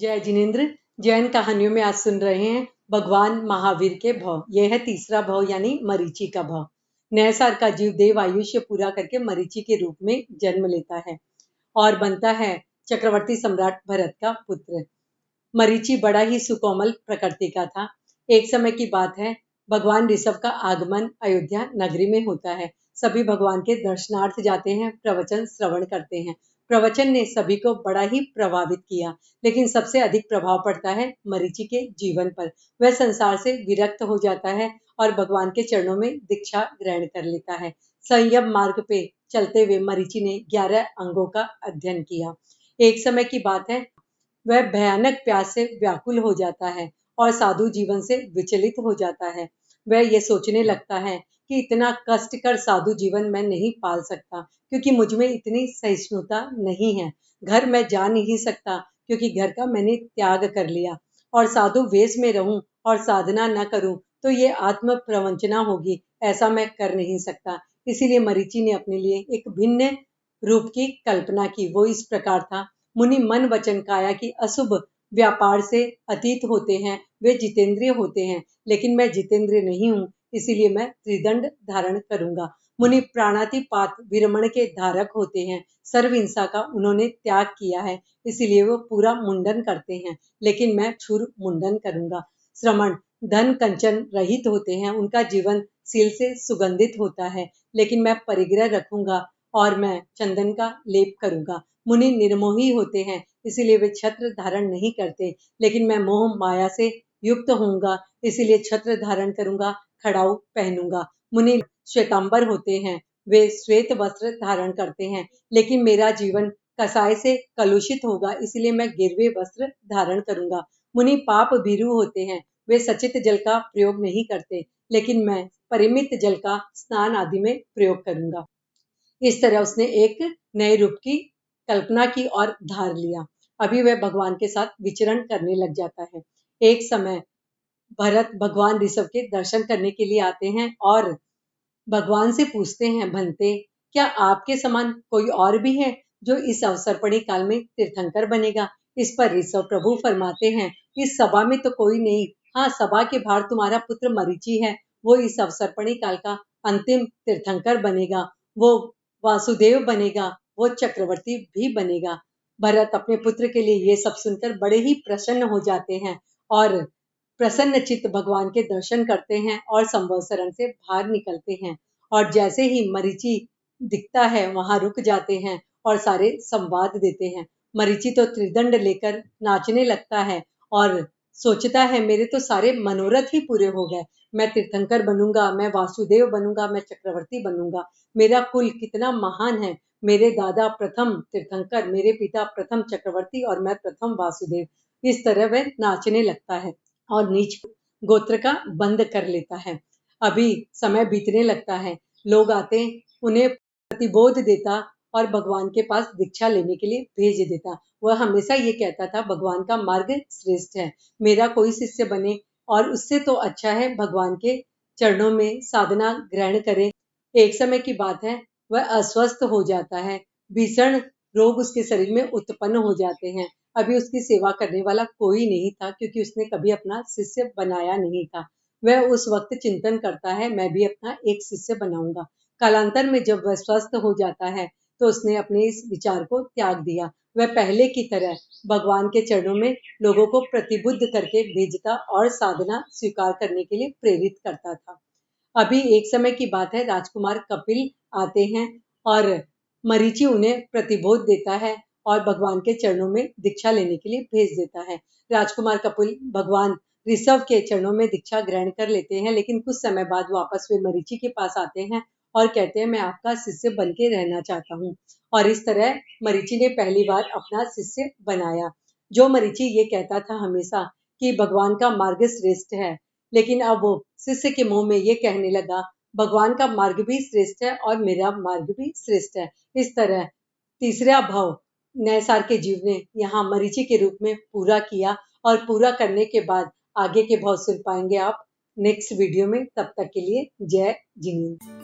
जय जिनेन्द्र। जैन कहानियों में आज सुन रहे हैं भगवान महावीर के भव। यह है तीसरा भव यानी मरीचि का भव। नए साल का जीव देव आयुष्य पूरा करके मरीचि के रूप में जन्म लेता है और बनता है चक्रवर्ती सम्राट भरत का पुत्र। मरीचि बड़ा ही सुकोमल प्रकृति का था। एक समय की बात है, भगवान ऋषभ का आगमन अयोध्या नगरी में होता है। सभी भगवान के दर्शनार्थ जाते हैं, प्रवचन श्रवण करते हैं। प्रवचन ने सभी को बड़ा ही प्रभावित किया, लेकिन सबसे अधिक प्रभाव पड़ता है मरीचि के जीवन पर। वह संसार से विरक्त हो जाता है और भगवान के चरणों में दीक्षा ग्रहण कर लेता है। संयम मार्ग पे चलते हुए मरीचि ने 11 अंगों का अध्ययन किया। एक समय की बात है, वह भयानक प्यास से व्याकुल हो जाता है और साधु जीवन से विचलित हो जाता है। वह ये सोचने लगता है कि इतना कष्टकर साधु जीवन मैं नहीं पाल सकता, क्योंकि मुझ में इतनी सहिष्णुता नहीं है। घर मैं जा नहीं सकता क्योंकि घर का मैंने त्याग कर लिया, और साधु वेश में रहूं और साधना न करूं तो ये आत्म प्रवंचना होगी। ऐसा मैं कर नहीं सकता। इसीलिए मरीचि ने अपने लिए एक भिन्न रूप की कल्पना की। वो इस प्रकार था: मुनि मन वचन काया की अशुभ व्यापार से अतीत होते हैं, वे जितेंद्रिय होते हैं, लेकिन मैं जितेंद्रिय नहीं हूँ, इसीलिए मैं त्रिदंड धारण करूंगा। मुनि प्राणातिपात विरमण के धारक होते हैं, सर्व हिंसा का उन्होंने त्याग किया है, इसीलिए वो पूरा मुंडन करते हैं, लेकिन मैं क्षुर मुंडन करूंगा। श्रमण धन कंचन रहित होते हैं, उनका जीवन सील से सुगंधित होता है, लेकिन मैं परिग्रह रखूंगा और मैं चंदन का लेप करूंगा। मुनि निर्मोही होते हैं, इसीलिए वे छत्र धारण नहीं करते, लेकिन मैं मोह माया से युक्त होऊंगा, इसीलिए छत्र धारण करूंगा, खड़ाऊ पहनूंगा। मुनि श्वेतांबर होते हैं, वे श्वेत वस्त्र धारण करते हैं, लेकिन मेरा जीवन कसाय से कलुषित होगा, इसलिए मैं गिरवे वस्त्र धारण करूंगा। मुनि पाप भीरु होते हैं, वे सचित जल का प्रयोग नहीं करते, लेकिन मैं परिमित जल का स्नान आदि में प्रयोग करूंगा। इस तरह उसने एक नए रूप की कल्पना की और धार लिया। अभी वह भगवान के साथ विचरण करने लग जाता है। एक समय भरत भगवान ऋषभ के दर्शन करने के लिए आते हैं और भगवान से पूछते हैं, भंते, क्या आपके समान कोई और भी है जो इस अवसरपणी काल में तीर्थंकर बनेगा? इस पर ऋषभ प्रभु फरमाते हैं, इस सभा में तो कोई नहीं। हाँ, सभा के बाहर तुम्हारा पुत्र मरीचि है, वो इस अवसरपणी काल का अंतिम तीर्थंकर बनेगा। वो वासुदेव बनेगा, वो चक्रवर्ती भी बनेगा। भरत अपने पुत्र के लिए ये सब सुनकर बड़े ही प्रसन्न हो जाते हैं और प्रसन्न चित्त भगवान के दर्शन करते हैं और संवत्सरण से बाहर निकलते हैं। और जैसे ही मरीचि दिखता है, वहां रुक जाते हैं और सारे संवाद देते हैं। मरीचि तो त्रिदंड लेकर नाचने लगता है और सोचता है, मेरे तो सारे मनोरथ ही पूरे हो गए। मैं तीर्थंकर बनूंगा, मैं वासुदेव बनूंगा, मैं चक्रवर्ती बनूंगा। मेरा कुल कितना महान है। मेरे दादा प्रथम तीर्थंकर, मेरे पिता प्रथम चक्रवर्ती और मैं प्रथम वासुदेव। इस तरह वह नाचने लगता है और नीच गोत्र का बंद कर लेता है। अभी समय बीतने लगता है, लोग आते, उन्हें प्रतिबोध देता और भगवान के पास दीक्षा लेने के लिए भेज देता। वह हमेशा ये कहता था, भगवान का मार्ग श्रेष्ठ है, मेरा कोई शिष्य बने और उससे तो अच्छा है भगवान के चरणों में साधना ग्रहण करे। एक समय की बात है, वह अस्वस्थ हो जाता है, भीषण रोग उसके शरीर में उत्पन्न हो जाते हैं। अभी उसकी सेवा करने वाला कोई नहीं था, क्योंकि उसने कभी अपना शिष्य बनाया नहीं था। वह उस वक्त चिंतन करता है, मैं भी अपना एक शिष्य बनाऊंगा। कालांतर में जब वह स्वस्थ हो जाता है, तो उसने अपने इस विचार को त्याग दिया। वह पहले की तरह भगवान के चरणों में लोगों को प्रतिबुद्ध करके भेजता और साधना स्वीकार करने के लिए प्रेरित करता था। अभी एक समय की बात है, राजकुमार कपिल आते हैं और मरीचि उन्हें प्रतिबोध देता है और भगवान के चरणों में दीक्षा लेने के लिए भेज देता है। राजकुमार कपिल भगवान ऋषभ के चरणों में दीक्षा ग्रहण कर लेते हैं, लेकिन कुछ समय बाद वापस वे मरीचि के पास आते हैं और कहते हैं, मैं आपका शिष्य बन के रहना चाहता हूँ। और इस तरह मरीचि ने पहली बार अपना शिष्य बनाया। जो मरीचि ये कहता था हमेशा कि भगवान का मार्ग श्रेष्ठ है, लेकिन अब वो शिष्य के मुंह में ये कहने लगा, भगवान का मार्ग भी श्रेष्ठ है और मेरा मार्ग भी श्रेष्ठ है। इस तरह तीसरा भव नए सार के जीव ने यहाँ मरीचि के रूप में पूरा किया, और पूरा करने के बाद आगे के भव सुन पाएंगे आप नेक्स्ट वीडियो में। तब तक के लिए जय जिनेन्द्र।